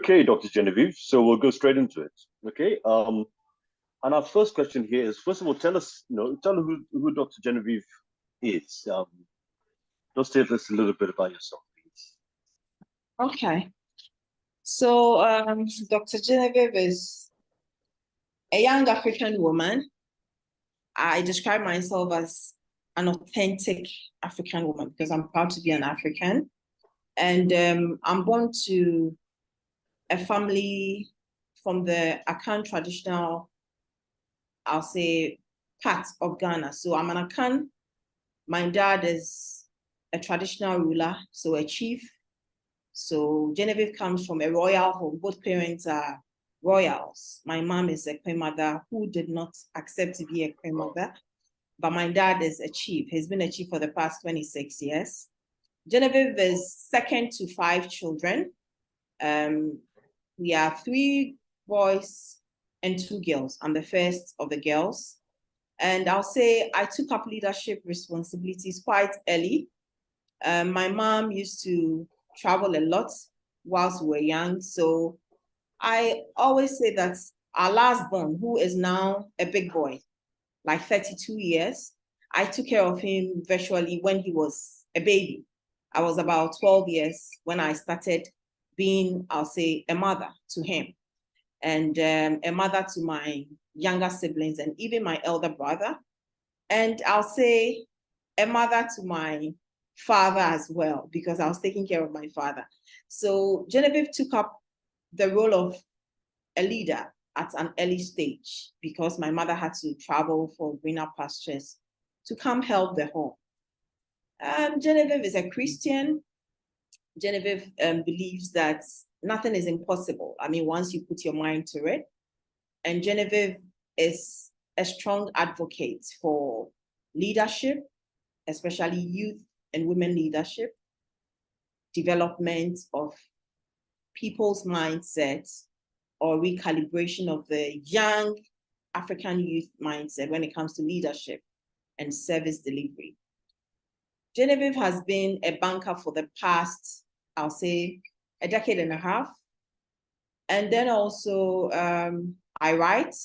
Okay, Dr. Genevieve. So we'll go straight into it. Okay. And our first question here is, first of all, tell us, tell who Dr. Genevieve is. Just tell us a little bit about yourself, please. Okay. So Dr. Genevieve is a young African woman. I describe myself as an authentic African woman because I'm proud to be an African. And I'm born to a family from the Akan traditional, I'll say, part of Ghana. So I'm an Akan. My dad is a traditional ruler, so a chief. So Genevieve comes from a royal home. Both parents are royals. My mom is a queen mother who did not accept to be a queen mother, but my dad is a chief. He's been a chief for the past 26 years. Genevieve is second to 5 children. We have 3 boys and 2 girls. I'm the first of the girls. And I'll say I took up leadership responsibilities quite early. My mom used to travel a lot whilst we were young. So I always say that our last born, who is now a big boy, like 32 years, I took care of him virtually when he was a baby. I was about 12 years when I started being, I'll say, a mother to him and a mother to my younger siblings and even my elder brother. And I'll say a mother to my father as well, because I was taking care of my father. So Genevieve took up the role of a leader at an early stage because my mother had to travel for greener pastures to come help the home. Genevieve is a Christian. Genevieve believes that nothing is impossible. I mean, once you put your mind to it. And Genevieve is a strong advocate for leadership, especially youth and women leadership, development of people's mindsets, or recalibration of the young African youth mindset when it comes to leadership and service delivery. Genevieve has been a banker for the past, I'll say, a decade and a half. And then also I write,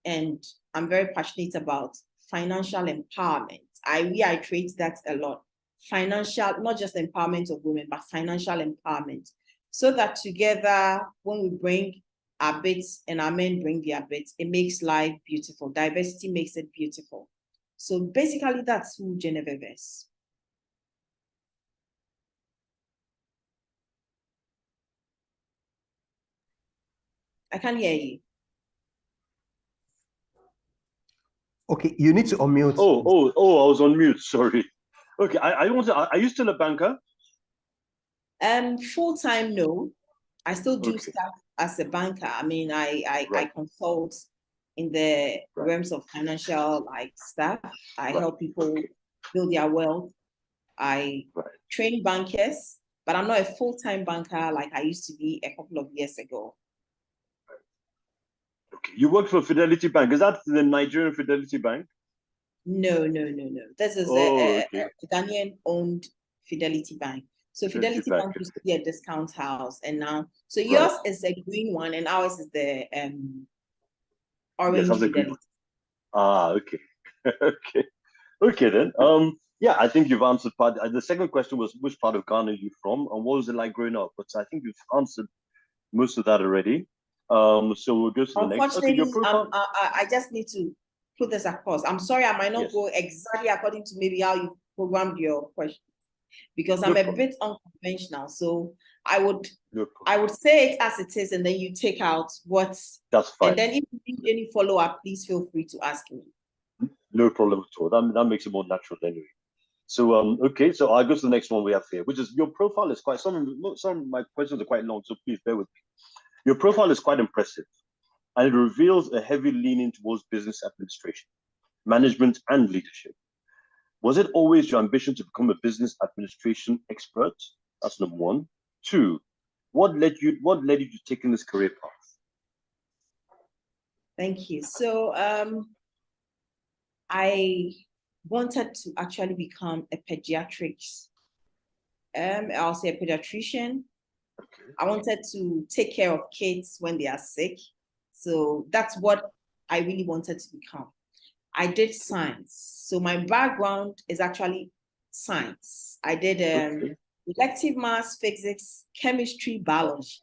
and I'm very passionate about financial empowerment. I reiterate that a lot. Financial, not just empowerment of women, but financial empowerment. So that together, when we bring our bits and our men bring their bits, it makes life beautiful. Diversity makes it beautiful. So basically, that's who Genevieve is. I can't hear you. Okay, you need to unmute. I was on mute. Sorry. Okay, are you still a banker? Full-time, no. I still do stuff as a banker. I mean, I consult in the realms of financial stuff. I help people build their wealth. I train bankers, but I'm not a full-time banker like I used to be a couple of years ago. Okay, you work for Fidelity Bank. Is that the Nigerian Fidelity Bank? No. This is a Ghanaian-owned Fidelity Bank. So Fidelity Bank used to be a discount house, and now, so yours is a green one, and ours is the orange Fidelity. Okay. Okay then. Yeah, I think you've answered part. The second question was, which part of Ghana are you from, and what was it like growing up? But I think you've answered most of that already. So we'll go to the next. Okay, your profile. I just need to put this across. I'm sorry, I might not go exactly according to maybe how you programmed your questions, because I'm a bit unconventional. So I would say it as it is, and then you take out what. That's fine. And then if you need any follow-up, please feel free to ask me. No problem at all. That makes it more natural anyway. So okay, so I'll go to the next one we have here, which is your profile is quite, some of my questions are quite long, so please bear with me. Your profile is quite impressive, and it reveals a heavy leaning towards business administration, management, and leadership. Was it always your ambition to become a business administration expert? That's number one. 2, what led you to taking this career path? Thank you. So I wanted to actually become a pediatrics. I'll say a pediatrician, Okay. I wanted to take care of kids when they are sick. So that's what I really wanted to become. I did science. So my background is actually science. I did Okay. elective maths, physics, chemistry, biology.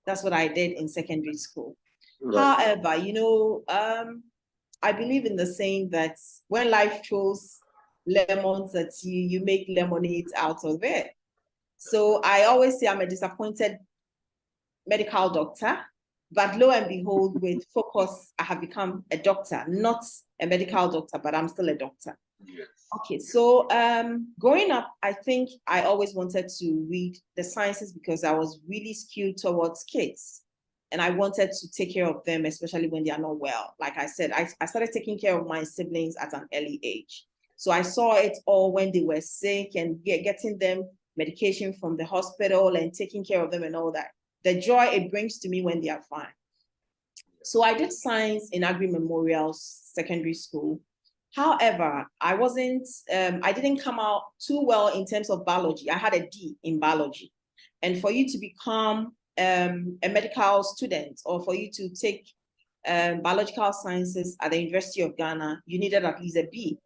That's what I did in secondary school. Right. However, I believe in the saying that when life throws lemons at you, you make lemonade out of it. So I always say I'm a disappointed medical doctor, but lo and behold, with focus, I have become a doctor, not a medical doctor, but I'm still a doctor. Yes. Okay, so growing up, I think I always wanted to read the sciences because I was really skewed towards kids. And I wanted to take care of them, especially when they are not well. Like I said, I started taking care of my siblings at an early age. So I saw it all when they were sick and getting them medication from the hospital and taking care of them and all that. The joy it brings to me when they are fine. So I did science in Agri Memorial Secondary School. However, I didn't come out too well in terms of biology. I had a D in biology. And for you to become a medical student or for you to take biological sciences at the University of Ghana, you needed at least a B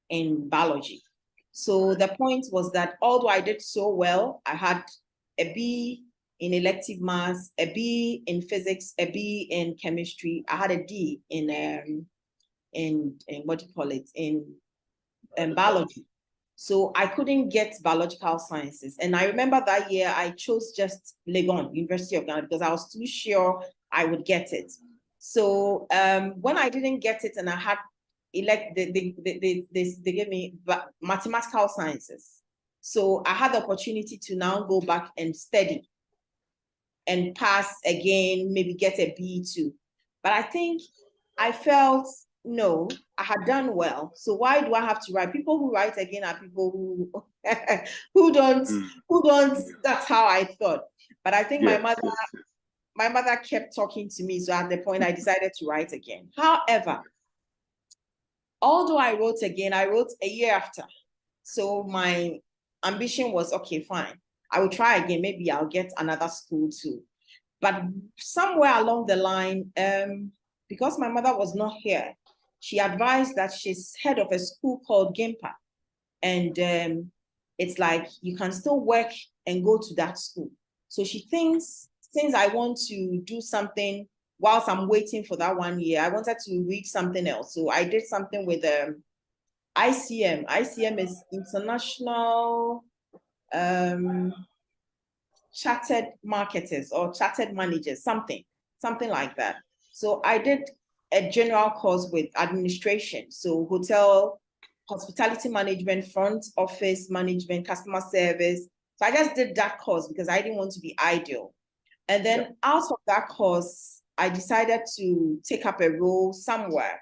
in biology. So the point was that although I did so well, I had a B in elective maths, a B in physics, a B in chemistry. I had a D in what do you call it, in biology. So I couldn't get biological sciences. And I remember that year I chose just Legon, University of Ghana, because I was too sure I would get it. So when I didn't get it and I had they gave me mathematical sciences. So I had the opportunity to now go back and study and pass again, maybe get a B2. But I think I felt, no, I had done well. So why do I have to write? People who write again are people who who don't, that's how I thought. But I think Yes, my mother kept talking to me. So at the point I decided to write again. However, although I wrote again, I wrote a year after. So my ambition was, okay, fine. I will try again. Maybe I'll get another school too. But somewhere along the line, because my mother was not here, she advised that she's head of a school called GIMPA. And it's like, you can still work and go to that school. So she thinks, since I want to do something whilst I'm waiting for that 1 year, I wanted to read something else. So I did something with ICM. ICM is International Chartered Marketers or Chartered Managers, something like that. So I did a general course with administration. So hotel, hospitality management, front office management, customer service. So I just did that course because I didn't want to be idle. And then out of that course, I decided to take up a role somewhere.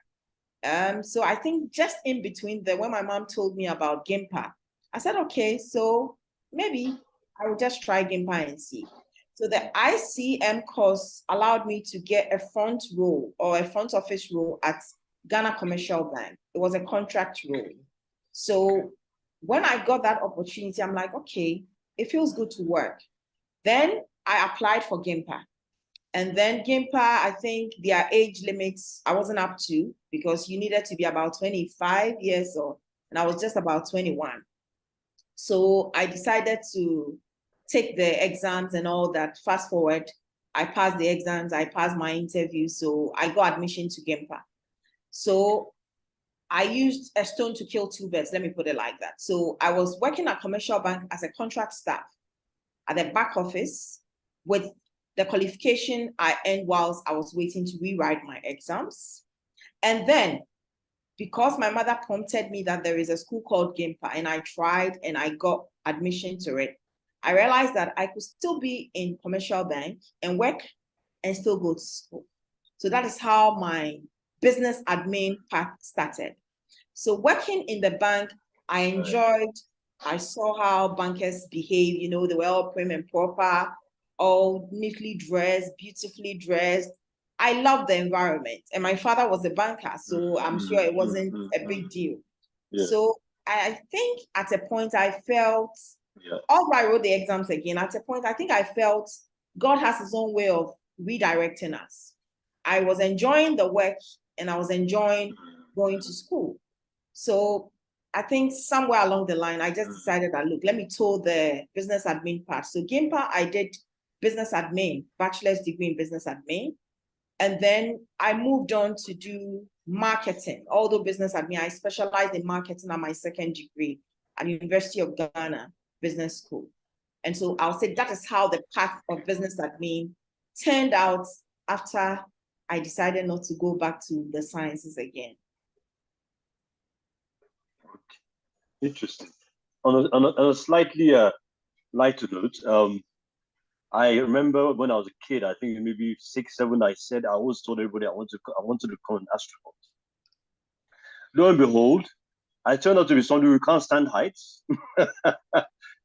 So I think just in between there, when my mom told me about GIMPA, I said, okay, so maybe I will just try GIMPA and see. So the ICM course allowed me to get a front role or a front office role at Ghana Commercial Bank. It was a contract role. So when I got that opportunity, I'm like, okay, it feels good to work. Then I applied for GIMPA. And then GIMPA, I think their age limits, I wasn't up to because you needed to be about 25 years old, and I was just about 21. So I decided to take the exams and all that. Fast forward, I passed the exams, I passed my interview, so I got admission to GIMPA. So I used a stone to kill two birds, let me put it like that. So I was working at Commercial Bank as a contract staff at the back office with the qualification I earned whilst I was waiting to rewrite my exams. And then, because my mother prompted me that there is a school called GIMPA, and I tried and I got admission to it, I realized that I could still be in Commercial Bank and work and still go to school. So that is how my business admin path started. So working in the bank, I enjoyed, I saw how bankers behave, you know, they were all prim and proper, all neatly dressed, beautifully dressed. I loved the environment. And my father was a banker, so I'm sure it wasn't a big deal. Yeah. So I think at a point I felt Yeah. Although I wrote the exams again, at a point, I think I felt God has his own way of redirecting us. I was enjoying the work and I was enjoying going to school. So I think somewhere along the line, I just decided that, look, let me toe the business admin part. So GIMPA, I did business admin, bachelor's degree in business admin. And then I moved on to do marketing. Although business admin, I specialized in marketing at my second degree at University of Ghana Business School. And so I'll say that is how the path of business admin turned out after I decided not to go back to the sciences again. Interesting. On a slightly lighter note, I remember when I was a kid, I think maybe 6, 7, I said I always told everybody I wanted to become an astronaut. Lo and behold, I turned out to be somebody who can't stand heights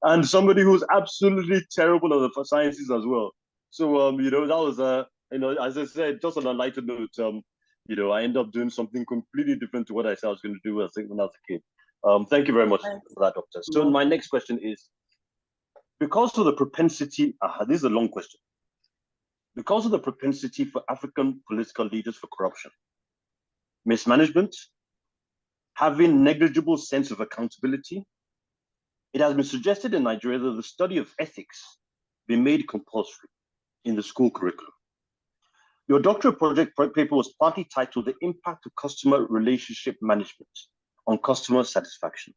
and somebody who's absolutely terrible at the sciences as well. So that was as I said, just on a lighter note, I ended up doing something completely different to what I said I was going to do when I was a kid. Thank you very much for that, Doctor. So my next question is, because of the propensity, this is a long question. Because of the propensity for African political leaders for corruption, mismanagement, having negligible sense of accountability, it has been suggested in Nigeria that the study of ethics be made compulsory in the school curriculum. Your doctoral project paper was partly titled The Impact of Customer Relationship Management on Customer Satisfaction.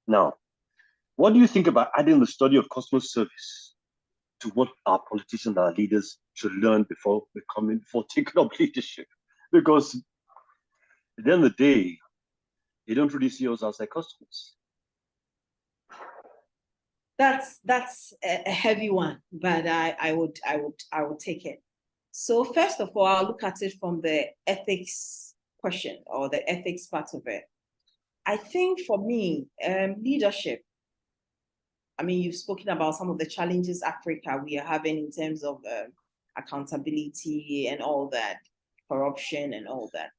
Now, what do you think about adding the study of customer service to what our politicians and our leaders should learn before taking up leadership? Because at the end of the day, they don't really see us as their customers. That's a heavy one, but I would take it. So first of all, I'll look at it from the ethics question or the ethics part of it. I think for me, leadership, I mean, you've spoken about some of the challenges Africa we are having in terms of accountability and all that, corruption and all that.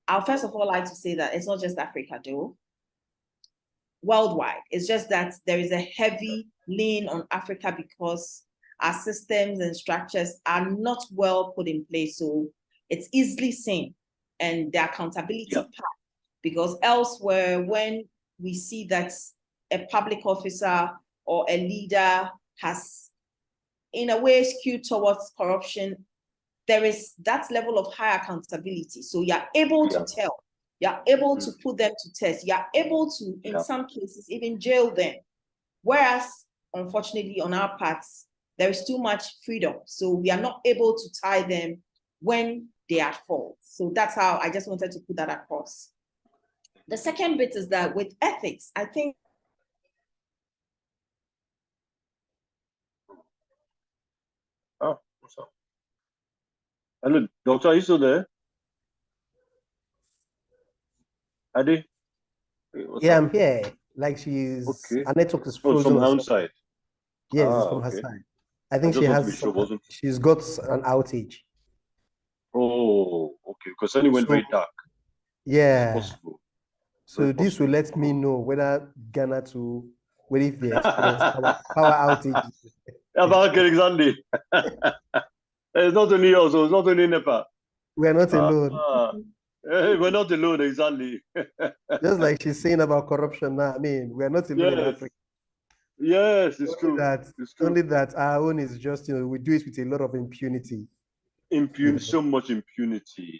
I'll first of all like to say that it's not just Africa though, worldwide. It's just that there is a heavy lean on Africa because our systems and structures are not well put in place. So it's easily seen, and the accountability part, because elsewhere, when we see that a public officer or a leader has in a way skewed towards corruption, there is that level of high accountability. So you're able to tell, you're able to put them to test, you're able to, in some cases, even jail them. Whereas, unfortunately, on our parts, there is too much freedom. So we are not able to tie them when they are at fault. So that's how I just wanted to put that across. The second bit is that with ethics, I think what's up? Hello, Doctor, are you still there? Adi? Yeah, I'm here. Like she's her network is frozen. From her side. Yes, it's from her side. I think she has she's got an outage. Oh, okay. Because then it went very dark. Yeah. It's possible. So this will let me know whether Ghana to if they experience power outage. Okay, exactly. It's not only us, it's not only Nepal. We're not alone. We're not alone, exactly. Just like she's saying about corruption now. I mean, we're not alone in Africa. Yes, it's true. Only that our own is just, we do it with a lot of impunity. So much impunity.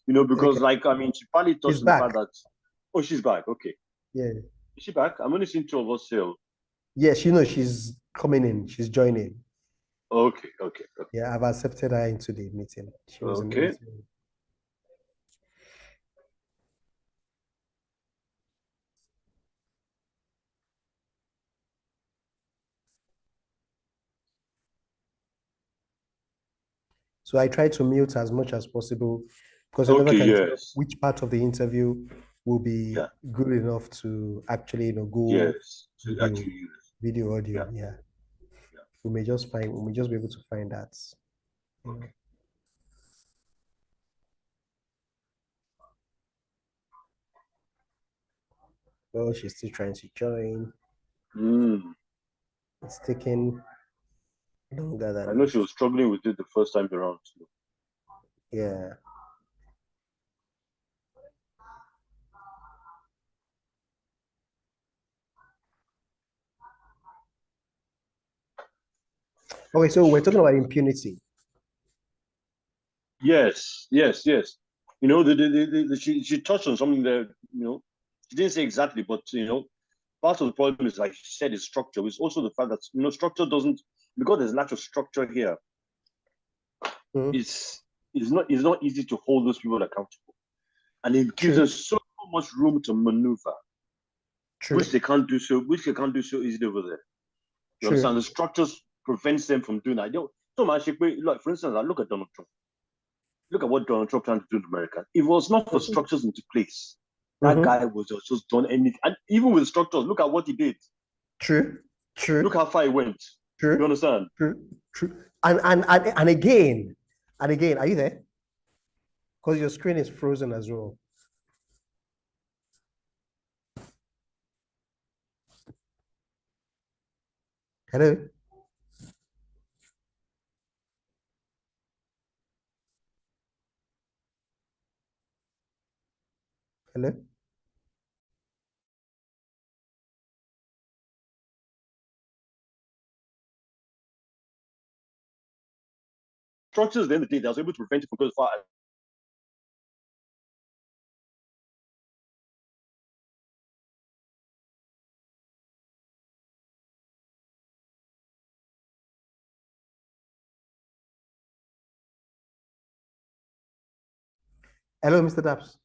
Because she probably touched the fact that, she's back. Okay. Yeah. Is she back? I'm only seeing 2 of us still. Yeah, she's coming in. She's joining. Okay. Yeah, I've accepted her into the meeting. She was in the meeting. So I try to mute as much as possible because you never can tell which part of the interview will be good enough to actually go video, audio. Yeah. We may just be able to find that. Okay. Well, she's still trying to join. It's taken longer than I know she was struggling with it the first time around. Yeah. Okay, so we're talking about impunity. Yes. You know, she touched on something there. You know, she didn't say exactly, but you know, part of the problem is, like she said, is structure. It's also the fact that you know structure doesn't, because there's lack of structure here. It's not easy to hold those people accountable, and it gives them so much room to maneuver, which they can't do so easily over there. You understand? The structures prevents them from doing that. So much, like for instance, I look at Donald Trump. Look at what Donald Trump trying to do in America. If it was not for structures into place, that guy was just done anything. And even with structures, look at what he did. True. Look how far he went. You understand? True. And again, are you there? Because your screen is frozen as well. Hello? Hello? Structures at the end of the day, they was able to prevent it from going as far as Hello, Mr. Daps.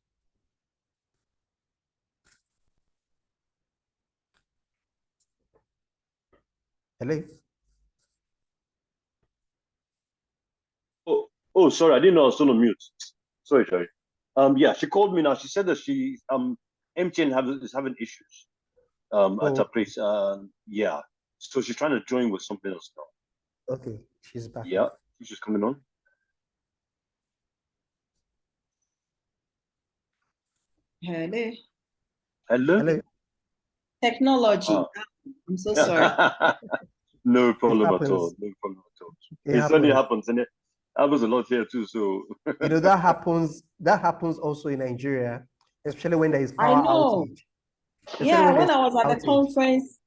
Hello? Oh, sorry, I didn't know I was still on mute. Sorry. Yeah, she called me now. She said that she MTN is having issues at her place. Yeah. So she's trying to join with something else now. Okay, she's back. Yeah, she's coming on. Hello. Technology. I'm so sorry. No problem at all. It certainly happens, and it happens a lot here too. So you know that happens. That happens also in Nigeria, especially when there is power outage. Yeah, when I was at the conference,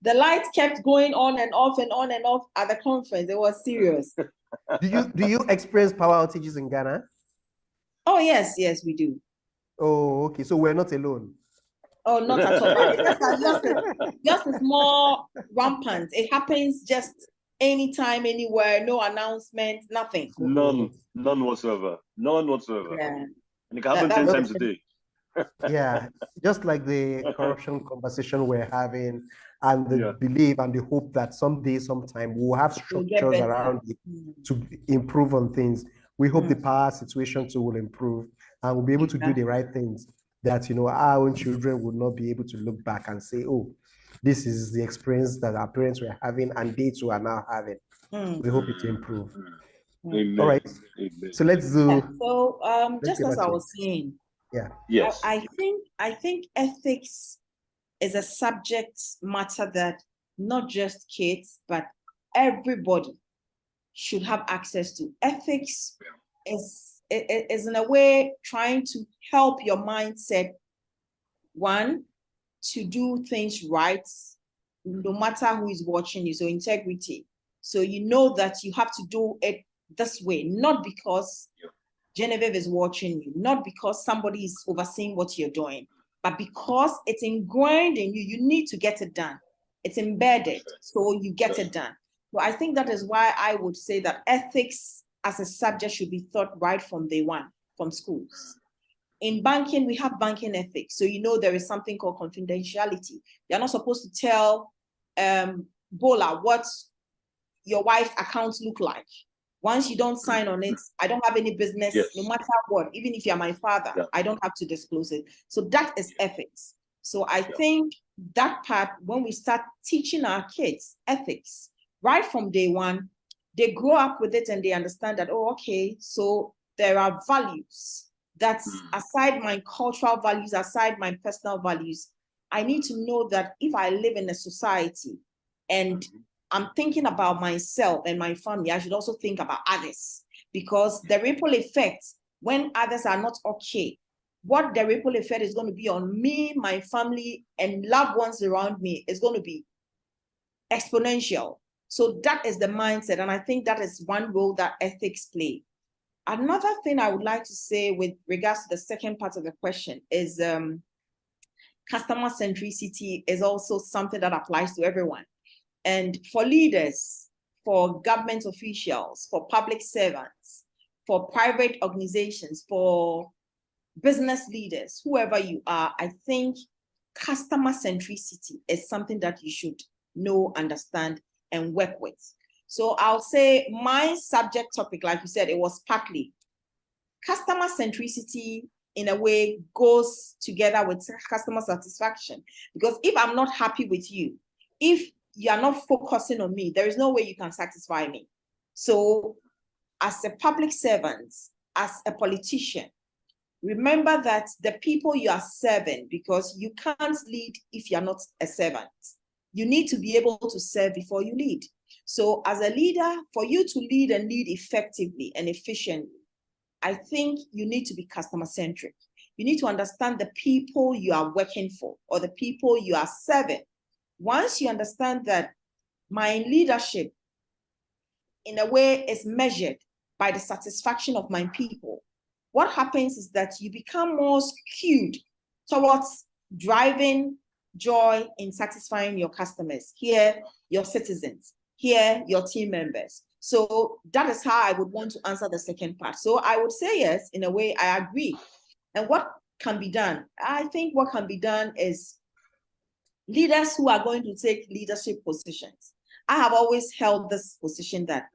the lights kept going on and off and on and off at the conference. It was serious. Do you experience power outages in Ghana? Oh yes, we do. Oh, okay. So we're not alone. Oh, not at all. But it's more rampant. It happens just anytime, anywhere, no announcement, nothing. None whatsoever. Yeah. And it can happen 10 times a day. Yeah, just like the corruption conversation we're having, and the belief and the hope that someday, sometime, we'll have structures around it to improve on things. We hope the power situation too will improve, and we'll be able to do the right things that, you know, our own children would not be able to look back and say, oh, this is the experience that our parents were having and they too are now having. We hope it to improve. Amen. All right. Amen. So let's do. So just as I was saying, yes, I think ethics is a subject matter that not just kids but everybody should have access to. Ethics is in a way trying to help your mindset, one, to do things right, no matter who is watching you. So integrity. So you know that you have to do it this way, not because Genevieve is watching you, not because somebody is overseeing what you're doing, but because it's ingrained in you. You need to get it done. It's embedded, so you get it done. So I think that is why I would say that ethics as a subject should be taught right from day one, from schools. In banking, we have banking ethics. So you know there is something called confidentiality. You're not supposed to tell Bola what your wife's accounts look like. Once you don't sign on it, I don't have any business, no matter what, even if you're my father, I don't have to disclose it. So that is ethics. So I think that part, when we start teaching our kids ethics, right from day one, they grow up with it and they understand that, oh, okay, so there are values that's aside my cultural values, aside my personal values, I need to know that if I live in a society and I'm thinking about myself and my family, I should also think about others, because the ripple effect, when others are not okay, what the ripple effect is going to be on me, my family, and loved ones around me is going to be exponential. So that is the mindset. And I think that is one role that ethics play. Another thing I would like to say with regards to the second part of the question is customer centricity is also something that applies to everyone. And for leaders, for government officials, for public servants, for private organizations, for business leaders, whoever you are, I think customer centricity is something that you should know, understand, and work with. So I'll say my subject topic, like you said, it was partly customer centricity. In a way, goes together with customer satisfaction. Because if I'm not happy with you, if you are not focusing on me, there is no way you can satisfy me. So as a public servant, as a politician, remember that the people you are serving, because you can't lead if you're not a servant. You need to be able to serve before you lead. So as a leader, for you to lead and lead effectively and efficiently, I think you need to be customer-centric. You need to understand the people you are working for or the people you are serving. Once you understand that my leadership, in a way, is measured by the satisfaction of my people, what happens is that you become more skewed towards driving joy in satisfying your customers, here, your citizens, here, your team members. So that is how I would want to answer the second part. So I would say yes, in a way, I agree. And what can be done? I think what can be done is leaders who are going to take leadership positions. I have always held this position that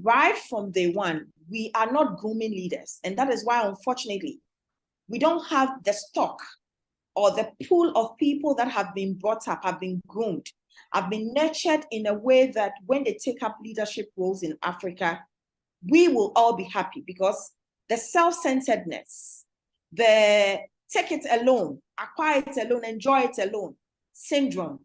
right from day one, we are not grooming leaders. And that is why, unfortunately, we don't have the stock or the pool of people that have been brought up, have been groomed, have been nurtured in a way that when they take up leadership roles in Africa, we will all be happy, because the self-centeredness, the take it alone, acquire it alone, enjoy it alone syndrome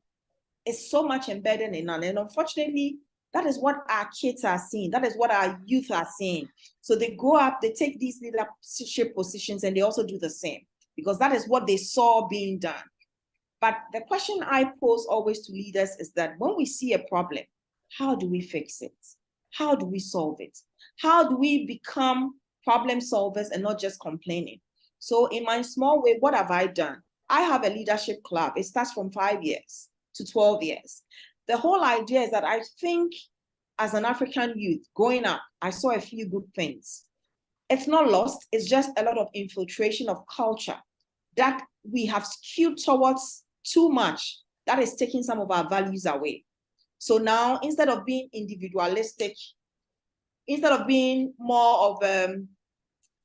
is so much embedded in us. And unfortunately, that is what our kids are seeing. That is what our youth are seeing. So they grow up, they take these leadership positions, and they also do the same, because that is what they saw being done. But the question I pose always to leaders is that when we see a problem, how do we fix it? How do we solve it? How do we become problem solvers and not just complaining? So in my small way, what have I done? I have a leadership club. It starts from 5 years to 12 years. The whole idea is that I think as an African youth growing up, I saw a few good things. It's not lost. It's just a lot of infiltration of culture that we have skewed towards too much. That is taking some of our values away. So now, instead of being individualistic, instead of being more of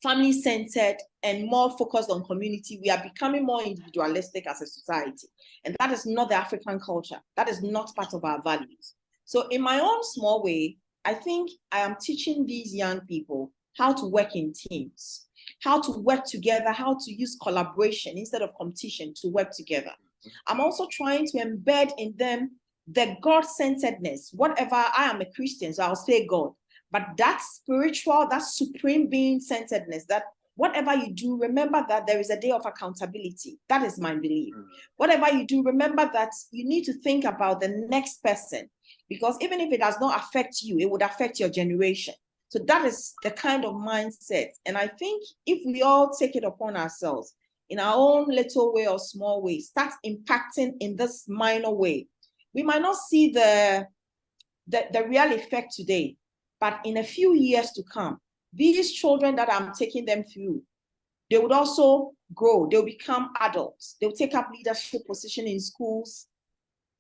family-centered and more focused on community, we are becoming more individualistic as a society. And that is not the African culture. That is not part of our values. So in my own small way, I think I am teaching these young people how to work in teams, how to work together, how to use collaboration instead of competition to work together. I'm also trying to embed in them the God-centeredness. Whatever, I am a Christian, so I'll say God. But that spiritual, that supreme being centeredness, that whatever you do, remember that there is a day of accountability. That is my belief. Whatever you do, remember that you need to think about the next person, because even if it does not affect you, it would affect your generation. So that is the kind of mindset. And I think if we all take it upon ourselves in our own little way or small way, start impacting in this minor way, we might not see the real effect today, but in a few years to come, these children that I'm taking them through, they would also grow. They'll become adults. They'll take up leadership position in schools,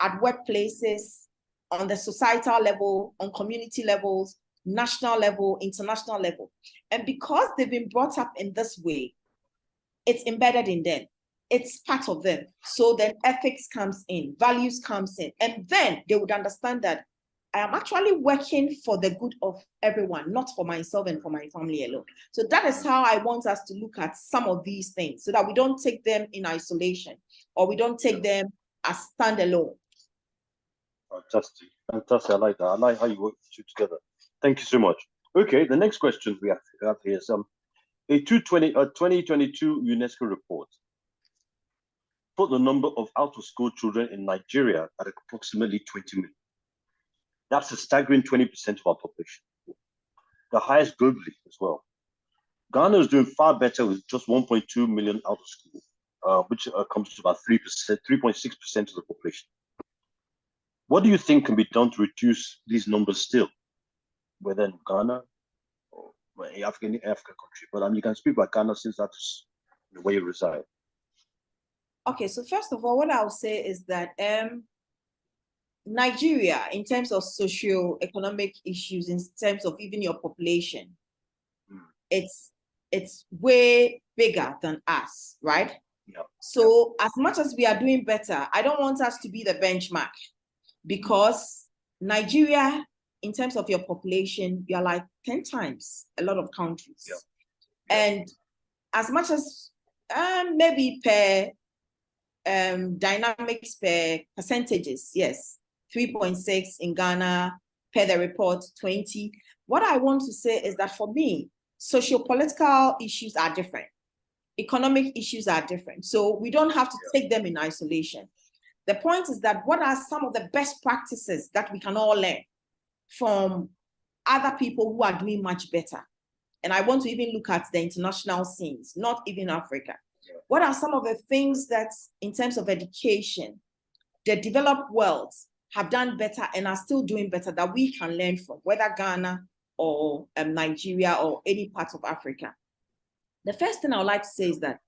at workplaces, on the societal level, on community levels, national level, international level. And because they've been brought up in this way, it's embedded in them. It's part of them. So then ethics comes in, values comes in, and then they would understand that I am actually working for the good of everyone, not for myself and for my family alone. So that is how I want us to look at some of these things, so that we don't take them in isolation. or we don't take them as standalone. Fantastic. Fantastic. I like that. I like how you work the two together. Thank you so much. Okay, the next question we have here is a 2022 UNESCO report put the number of out-of-school children in Nigeria at approximately 20 million. That's a staggering 20% of our population, the highest globally as well. Ghana is doing far better with just 1.2 million out of school, which comes to about 3%, 3.6% of the population. What do you think can be done to reduce these numbers still, whether in Ghana or African country? But you can speak about Ghana since that's where you reside. Okay, so first of all, what I would say is that Nigeria, in terms of socio-economic issues, in terms of even your population, it's way bigger than us, right? Yeah. So as much as we are doing better, I don't want us to be the benchmark, because Nigeria, in terms of your population, you're like 10 times a lot of countries. Yeah. And as much as maybe per dynamics per percentages, yes, 3.6 in Ghana, per the report, 20. What I want to say is that for me, socio-political issues are different. Economic issues are different. So we don't have to take them in isolation. The point is that what are some of the best practices that we can all learn from other people who are doing much better? And I want to even look at the international scenes, not even Africa. What are some of the things that, in terms of education, the developed world have done better and are still doing better that we can learn from, whether Ghana or Nigeria or any part of Africa? The first thing I would like to say is that,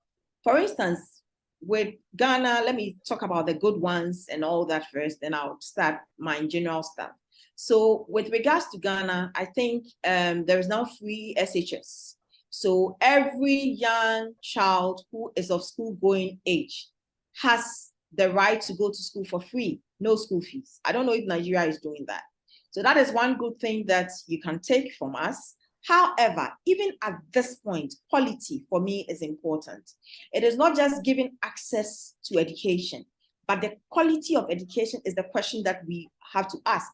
for instance, with Ghana, let me talk about the good ones and all that first, then I'll start my general stuff. So with regards to Ghana, I think there is now free SHS. So every young child who is of school-going age has the right to go to school for free, no school fees. I don't know if Nigeria is doing that. So that is one good thing that you can take from us. However, even at this point, quality for me is important. It is not just giving access to education, but the quality of education is the question that we have to ask.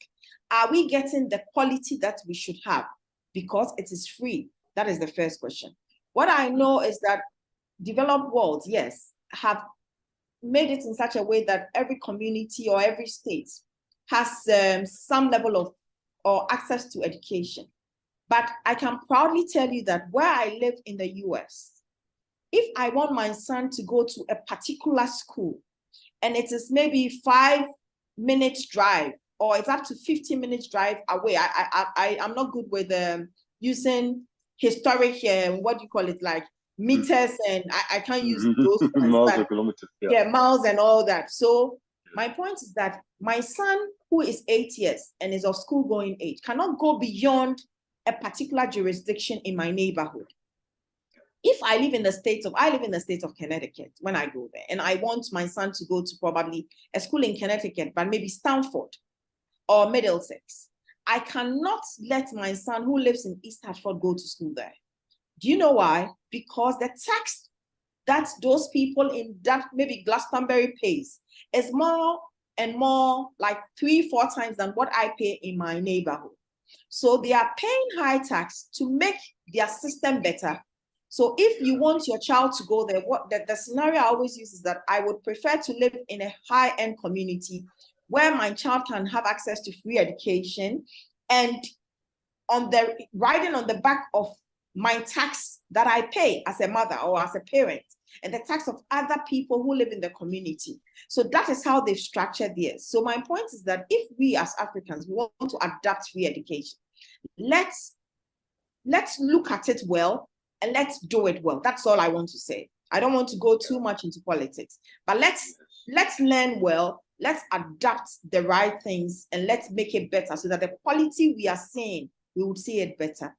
Are we getting the quality that we should have? Because it is free. That is the first question. What I know is that developed worlds, yes, have made it in such a way that every community or every state has some level of or access to education. But I can proudly tell you that where I live in the US, if I want my son to go to a particular school and it is maybe 5 minutes drive or it's up to 15 minutes drive away, I'm not good with using historic, what do you call it, like meters, and I can't use those ones, miles or kilometers. Yeah, miles and all that. So my point is that my son, who is 8 years and is of school-going age, cannot go beyond a particular jurisdiction in my neighborhood. If I live in the state of Connecticut when I go there, and I want my son to go to probably a school in Connecticut, but maybe Stanford or Middlesex, I cannot let my son who lives in East Hartford go to school there. Do you know why? Because the tax that those people in that maybe Glastonbury pays is more and more, like 3-4 times than what I pay in my neighborhood. So they are paying high tax to make their system better. So if you want your child to go there, what the scenario I always use is that I would prefer to live in a high-end community where my child can have access to free education, and riding on the back of my tax that I pay as a mother or as a parent, and the tax of other people who live in the community. So that is how they've structured theirs. So my point is that if we as Africans want to adapt free education, let's look at it well and let's do it well. That's all I want to say. I don't want to go too much into politics, but let's learn well, let's adapt the right things, and let's make it better so that the quality we are seeing, we would see it better.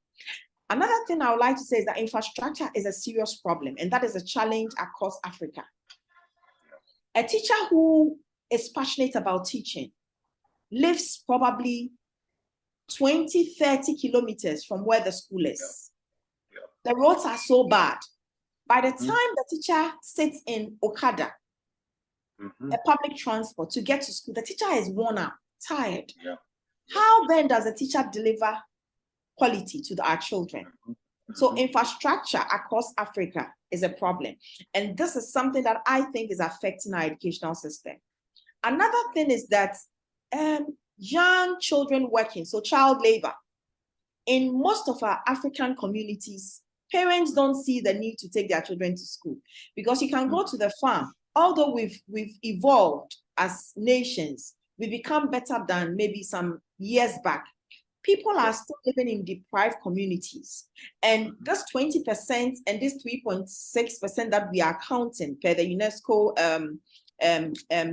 Another thing I would like to say is that infrastructure is a serious problem, and that is a challenge across Africa. A teacher who is passionate about teaching lives probably 20-30 kilometers from where the school is. The roads are so bad. By the time the teacher sits in Okada a public transport to get to school, the teacher is worn out, tired. Yeah. How then does a teacher deliver quality to our children? So infrastructure across Africa is a problem. And this is something that I think is affecting our educational system. Another thing is that young children working, so child labor. In most of our African communities, parents don't see the need to take their children to school because you can go to the farm. Although we've evolved as nations, we become better than maybe some years back. People are still living in deprived communities. And this 20% and this 3.6% that we are counting per the UNESCO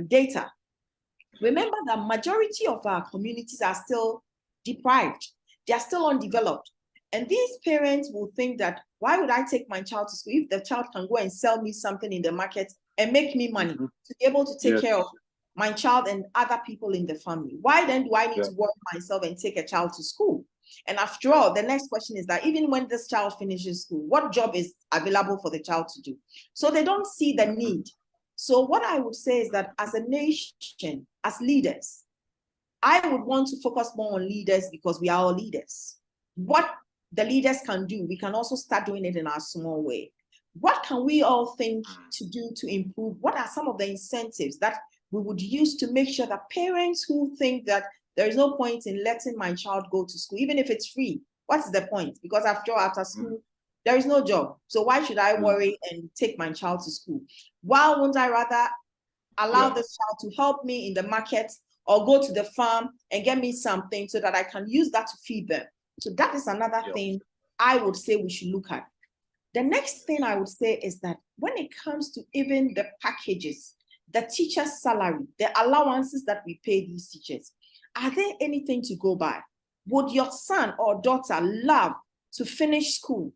data, remember the majority of our communities are still deprived. They are still undeveloped. And these parents will think that, why would I take my child to school if the child can go and sell me something in the market and make me money to be able to take care of my child and other people in the family? Why then do I need to work myself and take a child to school? And after all, the next question is that even when this child finishes school, what job is available for the child to do? So they don't see the need. So what I would say is that as a nation, as leaders, I would want to focus more on leaders because we are all leaders. What the leaders can do, we can also start doing it in our small way. What can we all think to do to improve? What are some of the incentives that we would use to make sure that parents who think that there is no point in letting my child go to school, even if it's free, what's the point? Because after school, there is no job. So why should I worry and take my child to school? Why won't I rather allow this child to help me in the market or go to the farm and get me something so that I can use that to feed them? So that is another thing I would say we should look at. The next thing I would say is that when it comes to even the packages, the teacher's salary, the allowances that we pay these teachers, are there anything to go by? Would your son or daughter love to finish school,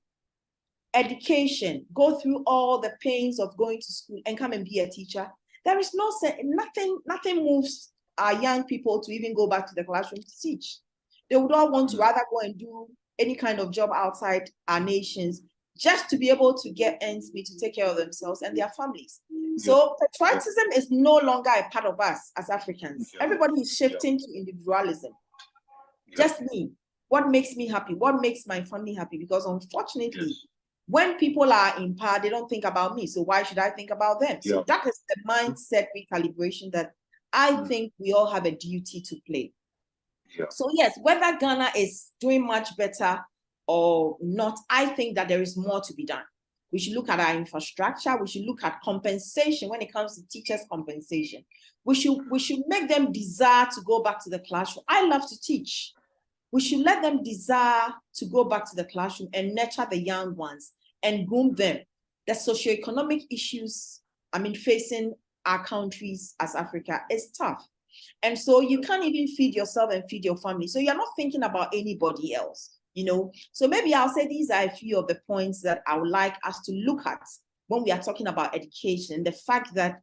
education, go through all the pains of going to school and come and be a teacher? There is nothing moves our young people to even go back to the classroom to teach. They would all want to rather go and do any kind of job outside our nations just to be able to get ends meet to take care of themselves and their families. So patriotism is no longer a part of us as Africans. Everybody is shifting to individualism. Just me. What makes me happy? What makes my family happy? Because unfortunately, when people are in power, they don't think about me. So why should I think about them? So that is the mindset recalibration that I think we all have a duty to play. So yes, whether Ghana is doing much better or not, I think that there is more to be done. We should look at our infrastructure. We should look at compensation when it comes to teachers' compensation. We should make them desire to go back to the classroom. I love to teach. We should let them desire to go back to the classroom and nurture the young ones and groom them. The socioeconomic issues, facing our countries as Africa is tough. And so you can't even feed yourself and feed your family. So you're not thinking about anybody else, So maybe I'll say these are a few of the points that I would like us to look at when we are talking about education. The fact that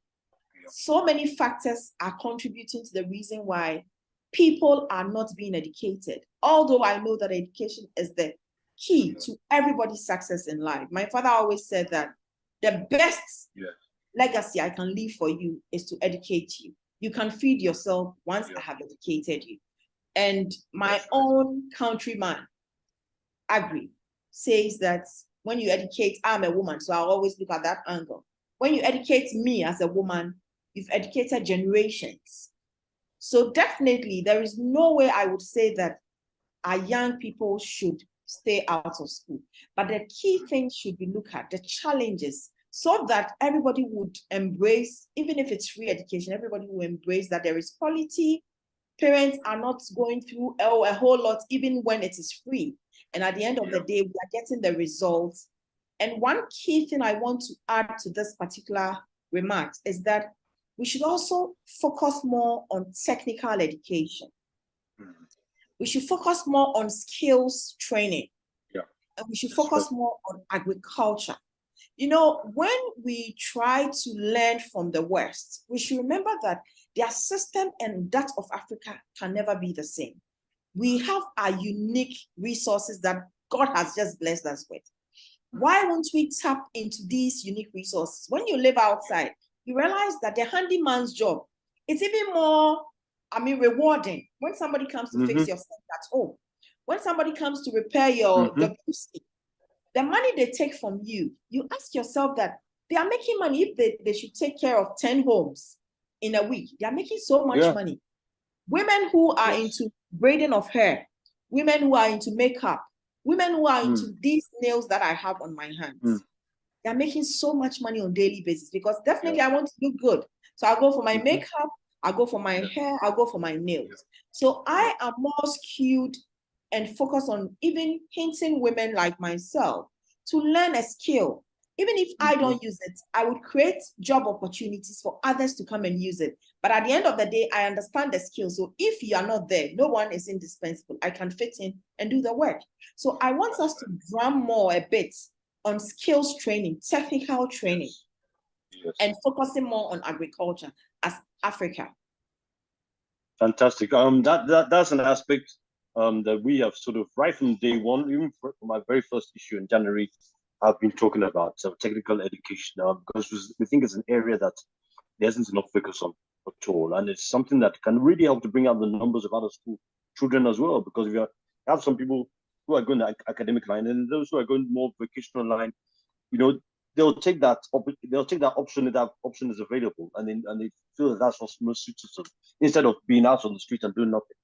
so many factors are contributing to the reason why people are not being educated. Although I know that education is the key to everybody's success in life. My father always said that the best legacy I can leave for you is to educate you. You can feed yourself once I have educated you. And my own countryman, Agri, says that when you educate, I'm a woman, so I'll always look at that angle. When you educate me as a woman, you've educated generations. So definitely, there is no way I would say that our young people should stay out of school. But the key things should be looked at, the challenges, so that everybody would embrace, even if it's free education, everybody will embrace that there is quality. Parents are not going through a whole lot, even when it is free. And at the end of the day, we are getting the results. And one key thing I want to add to this particular remark is that we should also focus more on technical education. We should focus more on skills training. And we should focus more on agriculture. When we try to learn from the West, we should remember that their system and that of Africa can never be the same. We have our unique resources that God has just blessed us with. Why won't we tap into these unique resources? When you live outside, you realize that the handyman's job, it's even more, rewarding when somebody comes to fix your sink at home. When somebody comes to repair your WC, the money they take from you, you ask yourself that they are making money. If they should take care of 10 homes in a week, they are making so much money. Women who are into braiding of hair, women who are into makeup, women who are into these nails that I have on my hands, they're making so much money on a daily basis, because definitely I want to look good. So I'll go for my makeup, I'll go for my hair, I'll go for my nails. So I am more skewed and focused on even hinting women like myself to learn a skill. Even if I don't use it, I would create job opportunities for others to come and use it. But at the end of the day, I understand the skill. So if you are not there, no one is indispensable. I can fit in and do the work. So I want us to drum more a bit on skills training, technical training, and focusing more on agriculture as Africa. Fantastic. That's an aspect that we have sort of right from day one, even from my very first issue in January, I've been talking about technical education because we think it's an area that there isn't enough focus on at all, and it's something that can really help to bring out the numbers of other school children as well. Because if you have some people who are going the academic line and those who are going more vocational line, they'll take that option if that option is available, and they feel that that's what most suits them instead of being out on the street and doing nothing.